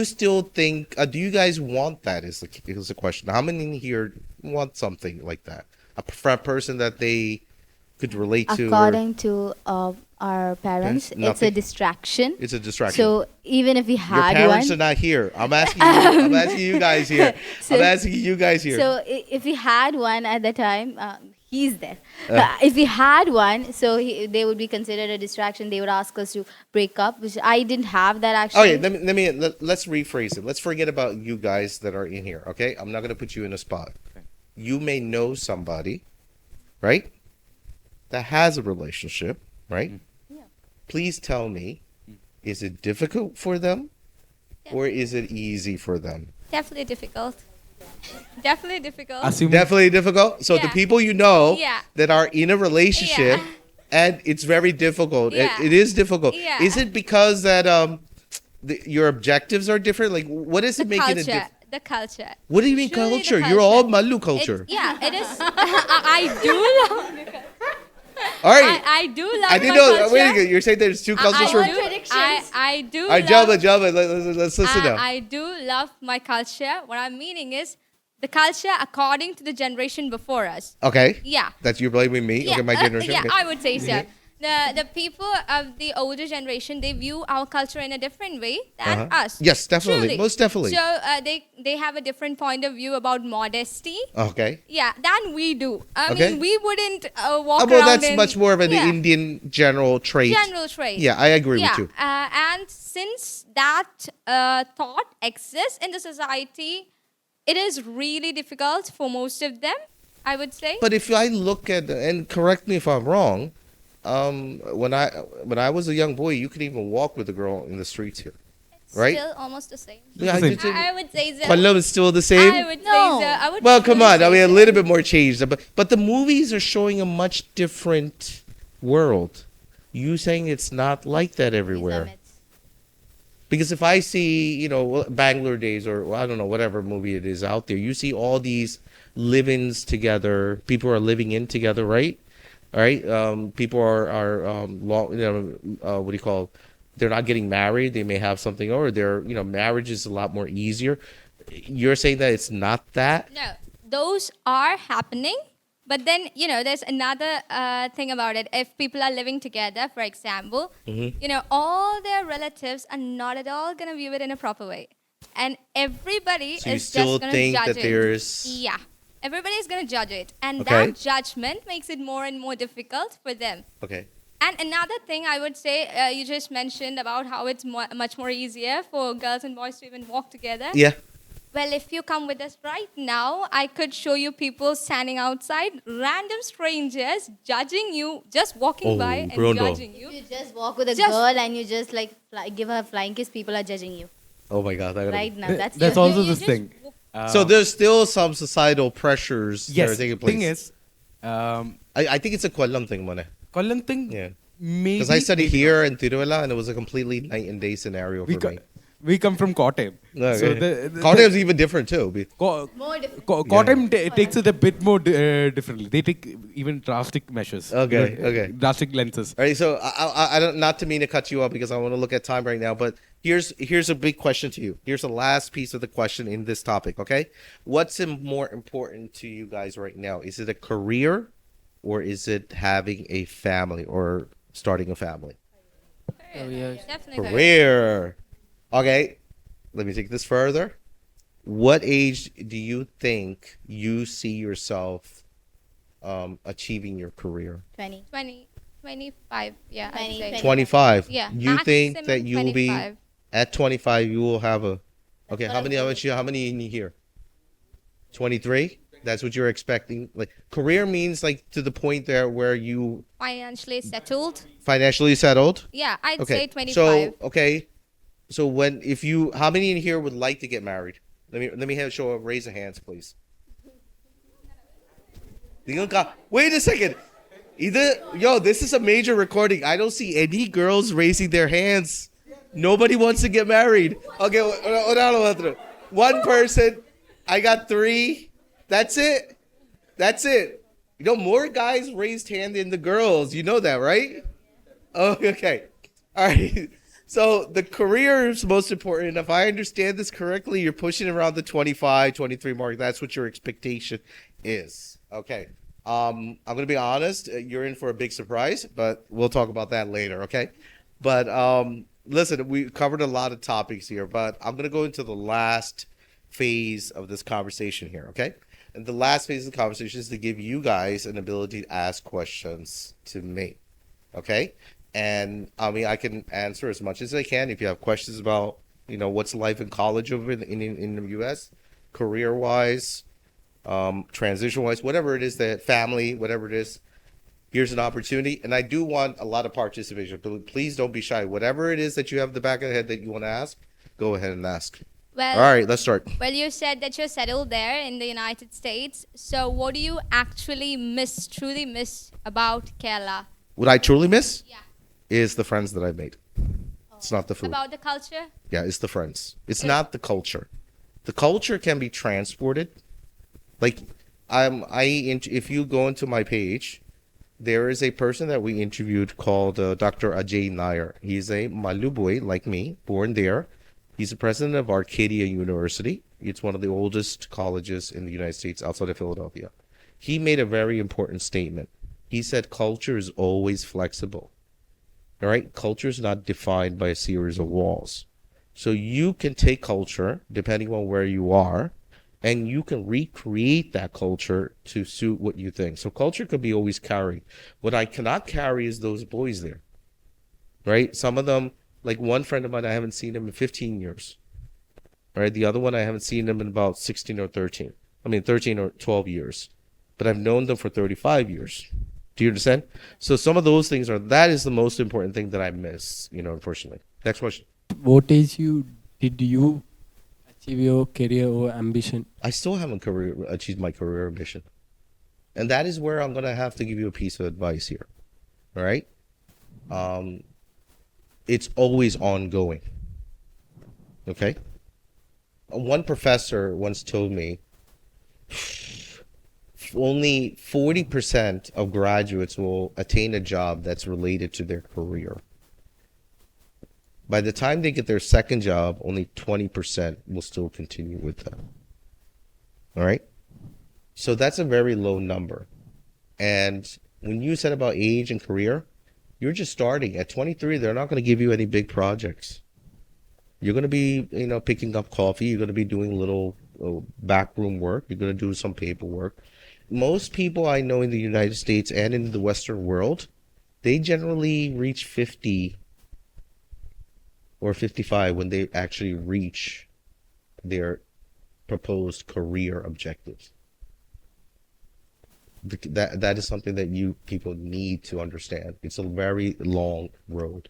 still think? Do you guys want that? Is the question. How many in here want something like that? A person that they could relate to. According to our parents, it's a Nothing. distraction. It's a distraction. So even if we Your had parents one, are not here. I'm asking you. I'm asking you guys here. So- I'm asking you guys here. so if we had one at the time, he's there. If we had one, so they would be considered a distraction. They would ask us to break up, which I didn't have that actually. Okay, let's rephrase it. Let's forget about you guys that are in here. Okay, I'm not gonna put you in a spot. You may know somebody, right, that has a relationship, right? Yeah. Please tell me, is it difficult for them, or is it easy for them? Definitely difficult. Definitely difficult. Definitely difficult. So the Yeah. people you know Yeah. that are in a relationship, Yeah. and it's very difficult. Yeah. It is difficult. Yeah. Is it because that your objectives are different. Like, what is it making it culture. different? The culture. What do you mean Truly the culture? You're all culture. Malu culture. It is. I do love the culture. All right. I do love I didn't my know. culture. Wait a minute. You're saying there's two cultures from. I do All right, love, Java. Let's listen now. I do love my culture. What I'm meaning is the culture according to the generation before us. Okay. Yeah. That's you're blaming me. Yeah, Okay, my generation. yeah, Okay. I would say so. The people of the older generation, they view our culture in a different way than us. Yes, definitely. Truly. Most definitely. So they have a different point of view about modesty. Okay. Yeah, than we do. I Okay. mean, we wouldn't walk Well, around that's in... much more of an yeah, Indian general trait. general trait. Yeah, I agree Yeah, with you. and since that thought exists in the society, it is really difficult for most of them, I would say. But if I look at, and correct me if I'm wrong, when I was a young boy, you could even walk with a girl in the streets here, right? Still almost the same. Yeah, I would say so. Kollam is still the same. I would say so. I would Well, come truly on. I say mean, a so. little bit more changed, but the movies are showing a much different world. You saying it's not like that everywhere? Because if I see, Bangalore Days or I don't know, whatever movie it is out there, you see all these live-ins together. People are living in together, right? All right. People are what do you call? They're not getting married. They may have something, or marriage is a lot more easier. You're saying that it's not that? No, those are happening. But then, there's another thing about it. If people are living together, for example, all their relatives are not at all going to view it in a proper way. And everybody So you is still just going to think judge that it. there's- Yeah. Everybody is going to judge it. And Okay. that judgment makes it more and more difficult for them. Okay. And another thing I would say, you just mentioned about how it's much more easier for girls and boys to even walk together. Yeah. Well, if you come with us right now, I could show you people standing outside, random strangers judging you, just walking by and Grondo. judging you. You just walk with a Just- girl and you just give her a flying kiss, people are judging you. Oh my God. Right now. That's That's your- also you this just thing. So there's still some societal pressures that are Yes. taking place. Thing is, I think it's a Kollam thing, Mone. Kollam thing. Yeah. Maybe Because I studied maybe here in Tiruvalla, and it was a completely night and day scenario we for me. we come from Kottayam. Okay. So Kottayam is even different too. More different. Kottayam takes it a bit more differently. They take even drastic measures. Okay, okay. Drastic lenses. All right, so I don't, not to mean to cut you off because I want to look at time right now, but here's a big question to you. Here's the last piece of the question in this topic, okay? What's more important to you guys right now? Is it a career, or is it having a family or starting a family? Definitely. Career. Okay, let me take this further. What age do you think you see yourself achieving your career? 20. 20, 25, yeah, I'd 20, say. 20. 25. Yeah, You think maximum that you will be 25. at 25? You will have a. Okay, what how I'm many? How many in here? 23. That's what you're expecting. Like career means like to the point there where you Financially settled. financially settled. Yeah, I'd Okay. say 25. So okay. So how many in here would like to get married? Let me have show of raise of hands, please. Wait a second. This is a major recording. I don't see any girls raising their hands. Nobody wants to get married. Okay, one person. I got 3. That's it. That's it. More guys raised hand than the girls. You know that, right? Oh, okay. All right. So the career is most important. If I understand this correctly, you're pushing around the 25, 23 mark. That's what your expectation is. Okay. I'm going to be honest. You're in for a big surprise, but we'll talk about that later, okay? But listen, we covered a lot of topics here, but I'm going to go into the last phase of this conversation here, okay? And the last phase of the conversation is to give you guys an ability to ask questions to me, okay? And I mean, I can answer as much as I can. If you have questions about, what's life in college over in the U.S., career-wise, transition-wise, whatever it is, that family, whatever it is, here's an opportunity. And I do want a lot of participation. But please don't be shy. Whatever it is that you have in the back of the head that you want to ask, go ahead and ask. Well, All right, let's start. Well, you said that you're settled there in the United States. So what do you actually truly miss about Kerala? What I truly miss Yeah. is the friends that I've made. It's not the food. About the culture? Yeah, it's the friends. It's not the culture. The culture can be transported. Like, if you go into my page, there is a person that we interviewed called Dr. Ajay Nair. He's a Malu boy like me, born there. He's the president of Arcadia University. It's one of the oldest colleges in the United States outside of Philadelphia. He made a very important statement. He said culture is always flexible. All right? Culture is not defined by a series of walls. So you can take culture, depending on where you are, and you can recreate that culture to suit what you think. So culture could be always carried. What I cannot carry is those boys there, right? Some of them, like one friend of mine, I haven't seen him in 15 years, right? The other one, I haven't seen him in about 13 or 12 years. But I've known them for 35 years. Do you understand? So some of those things that is the most important thing that I miss, unfortunately. Next question. What age did you achieve your career or ambition? I still haven't achieved my career ambition. And that is where I'm going to have to give you a piece of advice here. All right? It's always ongoing. Okay? One professor once told me only 40% of graduates will attain a job that's related to their career. By the time they get their second job, only 20% will still continue with them. All right? So that's a very low number. And when you said about age and career, you're just starting. At 23, they're not going to give you any big projects. You're going to be, picking up coffee. You're going to be doing little backroom work. You're going to do some paperwork. Most people I know in the United States and in the Western world, they generally reach 50 or 55 when they actually reach their proposed career objectives. That is something that you people need to understand. It's a very long road.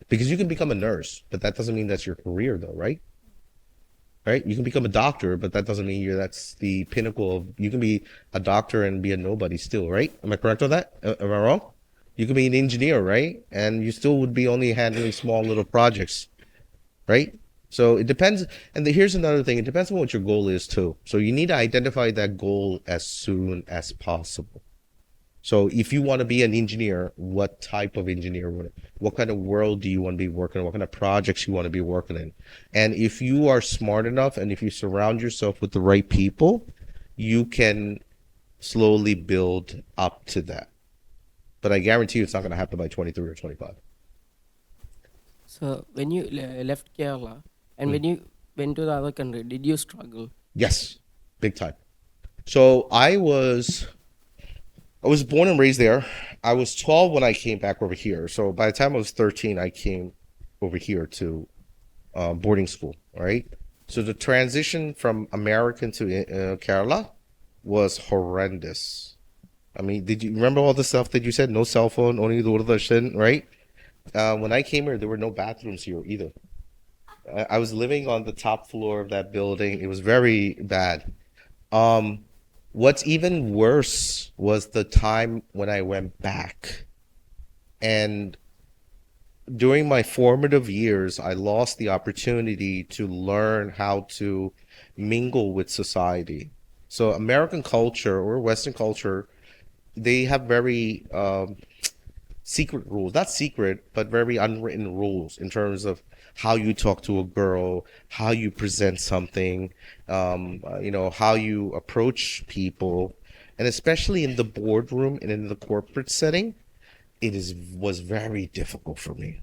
Because you can become a nurse, but that doesn't mean that's your career though, right? Right? You can become a doctor, but that doesn't mean that's the pinnacle of, you can be a doctor and be a nobody still, right? Am I correct on that? Am I wrong? You could be an engineer, right? And you still would be only handling small little projects, right? So it depends. And here's another thing. It depends on what your goal is too. So you need to identify that goal as soon as possible. So if you want to be an engineer, what type of engineer? What kind of world do you want to be working in? What kind of projects you want to be working in? And if you are smart enough and if you surround yourself with the right people, you can slowly build up to that. But I guarantee you it's not going to happen by 23 or 25. So when you left Kerala and when you went to the other country, did you struggle? Yes, big time. So I was born and raised there. I was 12 when I came back over here. So by the time I was 13, I came over here to boarding school, right? So the transition from American to Kerala was horrendous. I mean, did you remember all the stuff that you said? No cell phone, only Doordarshan, right? When I came here, there were no bathrooms here either. I was living on the top floor of that building. It was very bad. What's even worse was the time when I went back. And during my formative years, I lost the opportunity to learn how to mingle with society. So American culture or Western culture, they have very secret rules. Not secret, but very unwritten rules in terms of how you talk to a girl, how you present something, how you approach people. And especially in the boardroom and in the corporate setting, was very difficult for me.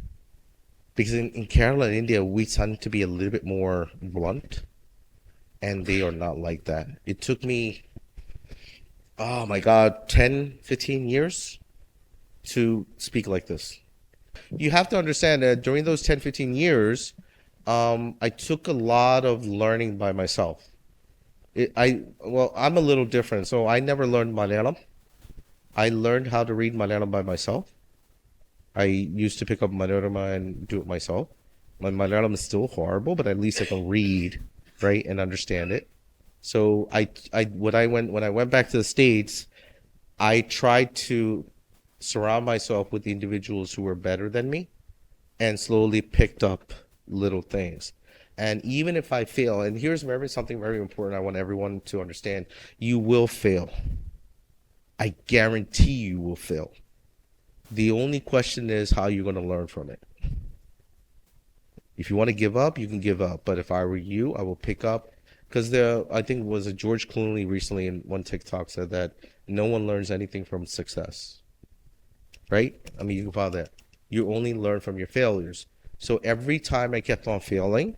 Because in Kerala and India, we tend to be a little bit more blunt. And they are not like that. It took me, 10, 15 years to speak like this. You have to understand that during those 10, 15 years, I took a lot of learning by myself. I'm a little different. So I never learned Malayalam. I learned how to read Malayalam by myself. I used to pick up Manorama and do it myself. My Malayalam is still horrible, but at least I can read, right, and understand it. So when I went back to the States, I tried to surround myself with individuals who were better than me and slowly picked up little things. And even if I fail, and here's something very important I want everyone to understand, you will fail. I guarantee you will fail. The only question is how you're going to learn from it. If you want to give up, you can give up. But if I were you, I will pick up. Because I think it was George Clooney recently in one TikTok said that no one learns anything from success. Right? I mean, you can follow that. You only learn from your failures. So every time I kept on failing,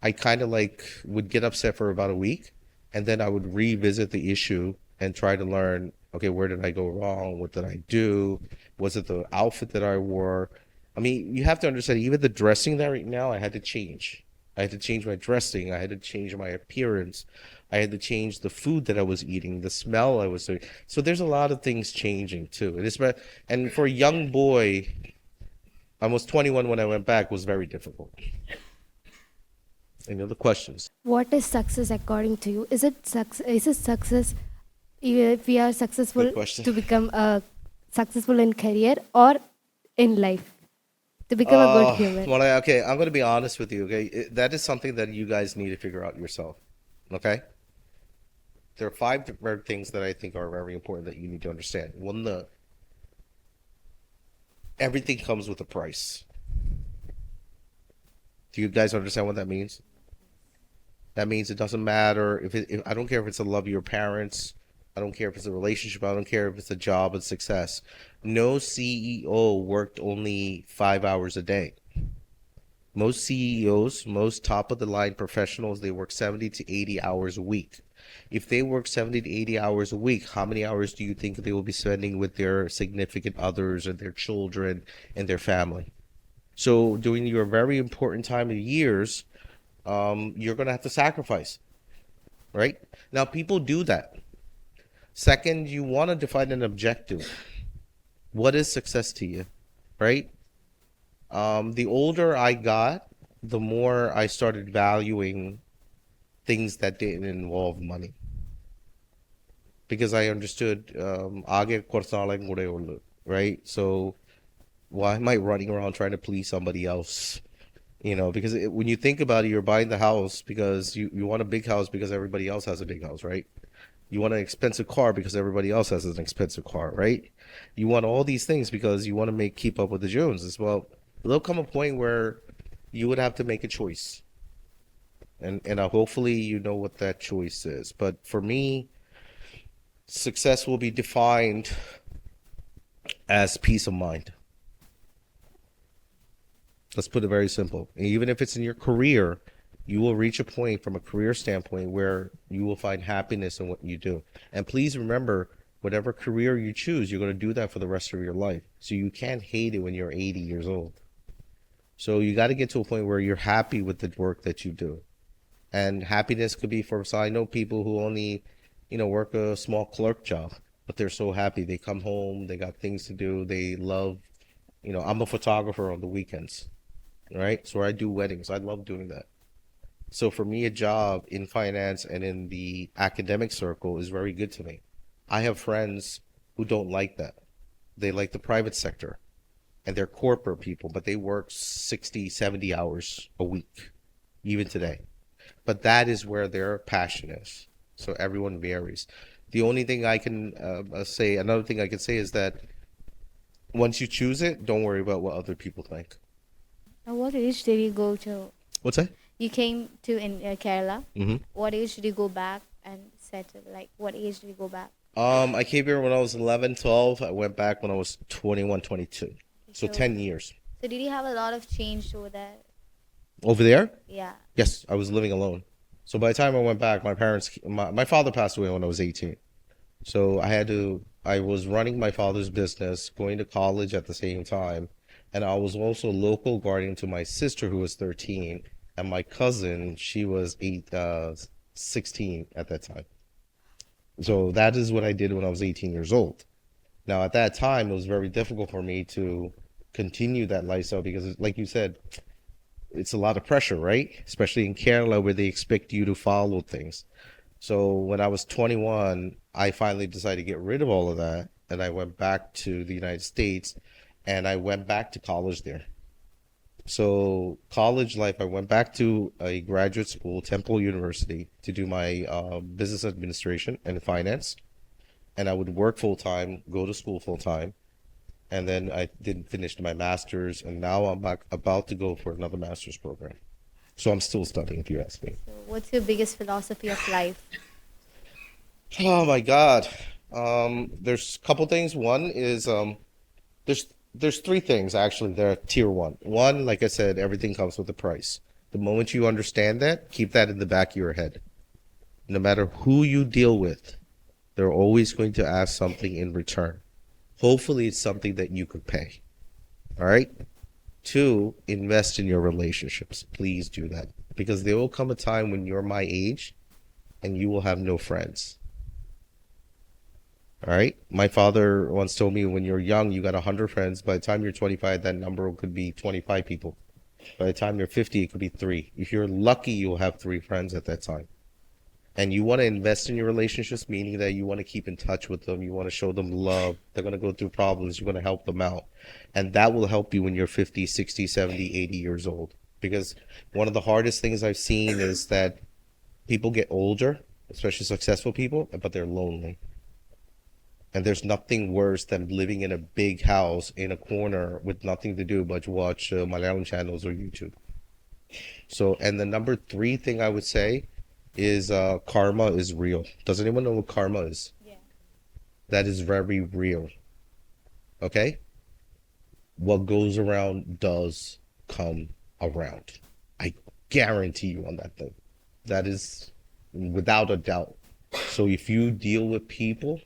I kind of like would get upset for about a week. And then I would revisit the issue and try to learn, okay, where did I go wrong? What did I do? Was it the outfit that I wore? I mean, you have to understand, even the dressing that right now, I had to change. I had to change my dressing. I had to change my appearance. I had to change the food that I was eating, the smell I was doing. So there's a lot of things changing too. And for a young boy, I was 21 when I went back, was very difficult. Any other questions? What is success according to you? Is it success if we are successful to become successful in career or in life? To become a good human. Well, okay, I'm going to be honest with you, okay? That is something that you guys need to figure out yourself, okay? There are 5 different things that I think are very important that you need to understand. One, everything comes with a price. Do you guys understand what that means? That means it doesn't matter if I don't care if it's the love of your parents, I don't care if it's a relationship, I don't care if it's a job and success. No CEO worked only 5 hours a day. Most CEOs, most top of the line professionals, they work 70 to 80 hours a week. If they work 70 to 80 hours a week, how many hours do you think they will be spending with their significant others and their children and their family? So during your very important time of years, you're going to have to sacrifice, right? Now, people do that. Second, you want to define an objective. What is success to you, right? The older I got, the more I started valuing things that didn't involve money. Because I understood, right? So why am I running around trying to please somebody else? You know, because when you think about it, you're buying the house because you want a big house because everybody else has a big house, right? You want an expensive car because everybody else has an expensive car, right? You want all these things because you want to keep up with the Joneses. Well, there'll come a point where you would have to make a choice. And hopefully you know what that choice is. But for me, success will be defined as peace of mind. Let's put it very simple. And even if it's in your career, you will reach a point from a career standpoint where you will find happiness in what you do. And please remember, whatever career you choose, you're going to do that for the rest of your life. So you can't hate it when you're 80 years old. So you got to get to a point where you're happy with the work that you do. And happiness could be so I know people who only, work a small clerk job, but they're so happy. They come home, they got things to do, they love, I'm a photographer on the weekends, right? So I do weddings. I love doing that. So for me, a job in finance and in the academic circle is very good to me. I have friends who don't like that. They like the private sector and they're corporate people, but they work 60, 70 hours a week, even today. But that is where their passion is. So everyone varies. The only thing I can another thing I can say is that once you choose it, don't worry about what other people think. Now, what age did you go to? What's that? You came to Kerala. Mm-hmm. What age did you go back and settle? Like, what age did you go back? I came here when I was 11, 12. I went back when I was 21, 22. So 10 years. So did you have a lot of change over there? Over there? Yeah. Yes, I was living alone. So by the time I went back, my father passed away when I was 18. So I was running my father's business, going to college at the same time. And I was also local guardian to my sister who was 13. And my cousin, she was 16 at that time. So that is what I did when I was 18 years old. Now, at that time, it was very difficult for me to continue that lifestyle because, like you said, it's a lot of pressure, right? Especially in Kerala where they expect you to follow things. So when I was 21, I finally decided to get rid of all of that. And I went back to the United States and I went back to college there. So college life, I went back to a graduate school, Temple University, to do my business administration and finance. And I would work full time, go to school full time, and then I did finish my master's, and now I'm back about to go for another master's program. So I'm still studying, if you ask me. What's your biggest philosophy of life? Oh my God. There's a couple things. One is there's three things actually. They're tier one. One, like I said, everything comes with a price. The moment you understand that, keep that in the back of your head. No matter who you deal with, they're always going to ask something in return. Hopefully it's something that you could pay. All right? Two, invest in your relationships. Please do that. Because there will come a time when you're my age and you will have no friends. All right? My father once told me when you're young, you got 100 friends. By the time you're 25, that number could be 25 people. By the time you're 50, it could be 3. If you're lucky, you'll have 3 friends at that time. And you want to invest in your relationships, meaning that you want to keep in touch with them. You want to show them love. They're going to go through problems. You want to help them out. And that will help you when you're 50, 60, 70, 80 years old. Because one of the hardest things I've seen is that people get older, especially successful people, but they're lonely. And there's nothing worse than living in a big house in a corner with nothing to do but watch Malayalam channels or YouTube. So, and the number 3 thing I would say is karma is real. Does anyone know what karma is? Yeah. That is very real. Okay? What goes around does come around. I guarantee you on that thing. That is without a doubt. So if you deal with people,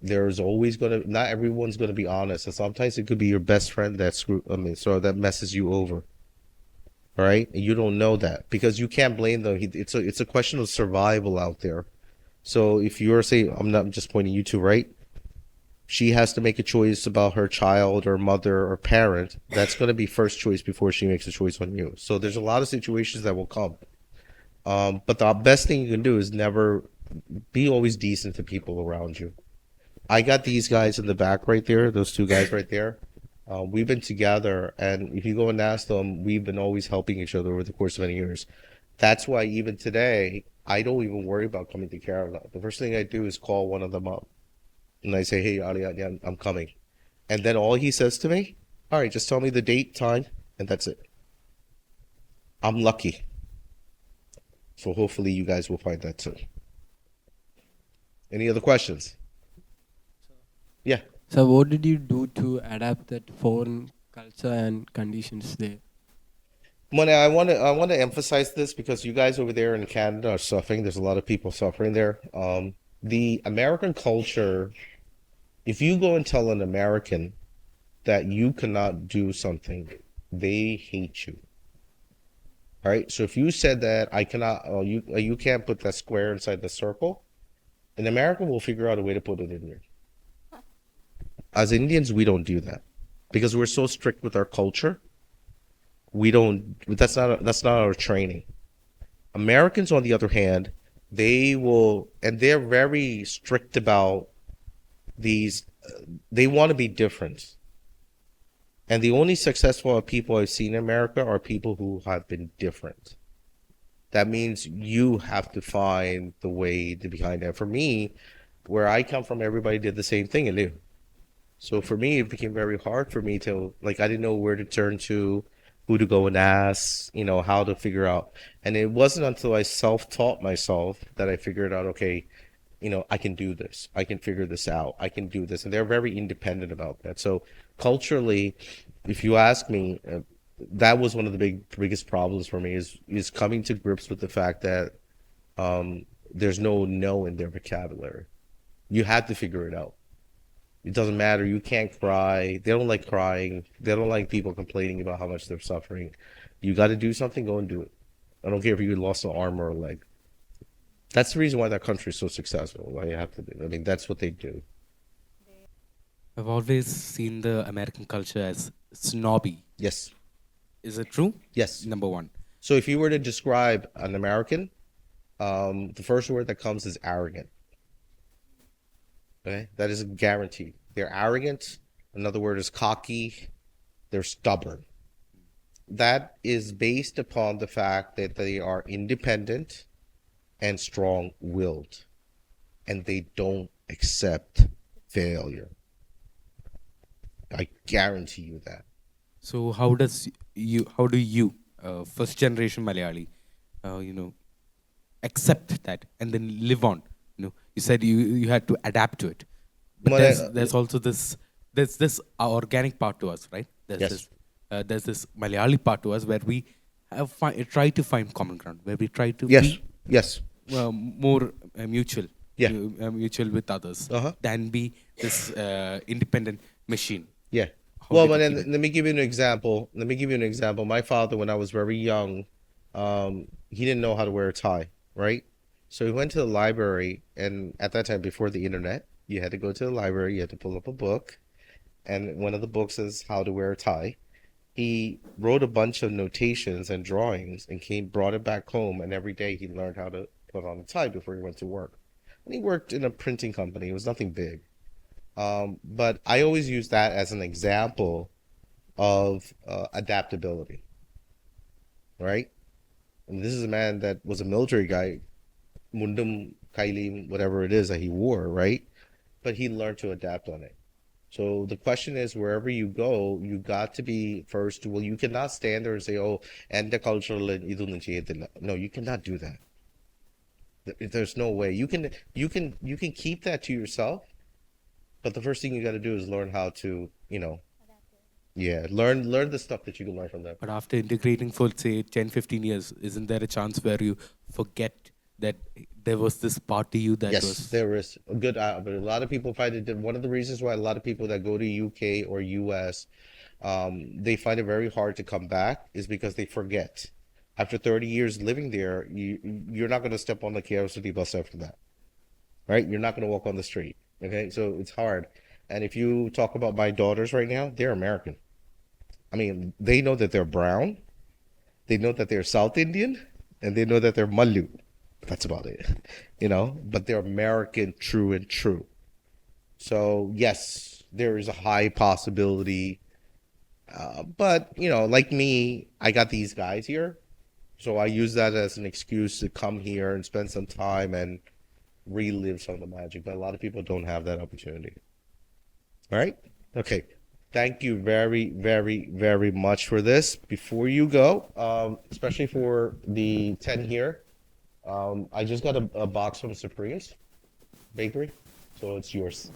there's always not everyone's gonna be honest, and sometimes it could be your best friend that messes you over. All right, and you don't know that because you can't blame them. It's a question of survival out there. So if you're saying, I'm just pointing you to, right? She has to make a choice about her child or mother or parent. That's going to be first choice before she makes a choice on you. So there's a lot of situations that will come. But the best thing you can do is never be always decent to people around you. I got these guys in the back right there, those 2 guys right there. We've been together, and if you go and ask them, we've been always helping each other over the course of many years. That's why even today, I don't even worry about coming to Kerala. The first thing I do is call one of them up. And I say, hey, Ali, I'm coming. And then all he says to me, all right, just tell me the date, time, and that's it. I'm lucky. So hopefully you guys will find that too. Any other questions? Yeah. So what did you do to adapt that foreign culture and conditions there? Mone, I want to emphasize this because you guys over there in Canada are suffering. There's a lot of people suffering there. The American culture, if you go and tell an American that you cannot do something, they hate you. All right. So if you said that I cannot, you can't put that square inside the circle, an American will figure out a way to put it in there. As Indians, we don't do that because we're so strict with our culture. We don't. That's not our training. Americans, on the other hand, they will, and they're very strict about these. They want to be different. And the only successful people I've seen in America are people who have been different. That means you have to find the way to behind that. For me, where I come from, everybody did the same thing in Liju. So for me, it became very hard for me to, like, I didn't know where to turn to, who to go and ask, how to figure out. And it wasn't until I self-taught myself that I figured out, okay, I can do this. I can figure this out. I can do this. And they're very independent about that. So culturally, if you ask me, that was one of the biggest problems for me is coming to grips with the fact that there's no in their vocabulary. You had to figure it out. It doesn't matter. You can't cry. They don't like crying. They don't like people complaining about how much they're suffering. You got to do something, go and do it. I don't care if you lost an arm or a leg. That's the reason why that country is so successful. Why you have to do. I mean, that's what they do. I've always seen the American culture as snobby. Yes. Is it true? Yes. Number one. So if you were to describe an American, the first word that comes is arrogant. Okay? That is guaranteed. They're arrogant. Another word is cocky. They're stubborn. that is based upon the fact that they are independent and strong-willed, and they don't accept failure. I guarantee you that. So how do you, first generation Malayali, accept that and then live on? You said you had to adapt to it, but there's also this organic part to us, right? Yes. There's this Malayali part to us where we try to find common ground, where we try to Yes. be Yes. more mutual, Yeah. mutual with others Uh-huh. than be this independent machine. Yeah. How Well, did but you then keep it? let me give you an example. Let me give you an example. My father, when I was very young, he didn't know how to wear a tie, right? So he went to the library, and at that time, before the internet, you had to go to the library, you had to pull up a book, and one of the books is How to Wear a Tie. He wrote a bunch of notations and drawings and brought it back home, and every day he learned how to put on a tie before he went to work. And he worked in a printing company. It was nothing big. But I always use that as an example of adaptability, right? And this is a man that was a military guy, mundum, kailim, whatever it is that he wore, right? But he learned to adapt on it. So the question is, wherever you go, you got to be first. Well, you cannot stand there and say, "Oh, and the cultural and idunnu cheyatilla." No, you cannot do that. There's no way. You can keep that to yourself, but the first thing you got to do is learn how to, learn the stuff that you can learn from them. But after integrating for, say, 10, 15 years, isn't there a chance where you forget that there was this part to you that Yes, was... there is a good, but a lot of people find it. One of the reasons why a lot of people that go to UK or US, they find it very hard to come back is because they forget. After 30 years living there, you're not going to step on the KRCD bus after that, right? You're not going to walk on the street. Okay, so it's hard. And if you talk about my daughters right now, they're American. I mean, they know that they're brown, they know that they're South Indian, and they know that they're Malu. That's about it, but they're American true and true. So yes, there is a high possibility. But, like me, I got these guys here. So I use that as an excuse to come here and spend some time and relive some of the magic. But a lot of people don't have that opportunity. All right? Okay. Thank you very, very, very much for this. Before you go, especially for the 10 here, I just got a box from Supreme's Bakery. So it's yours.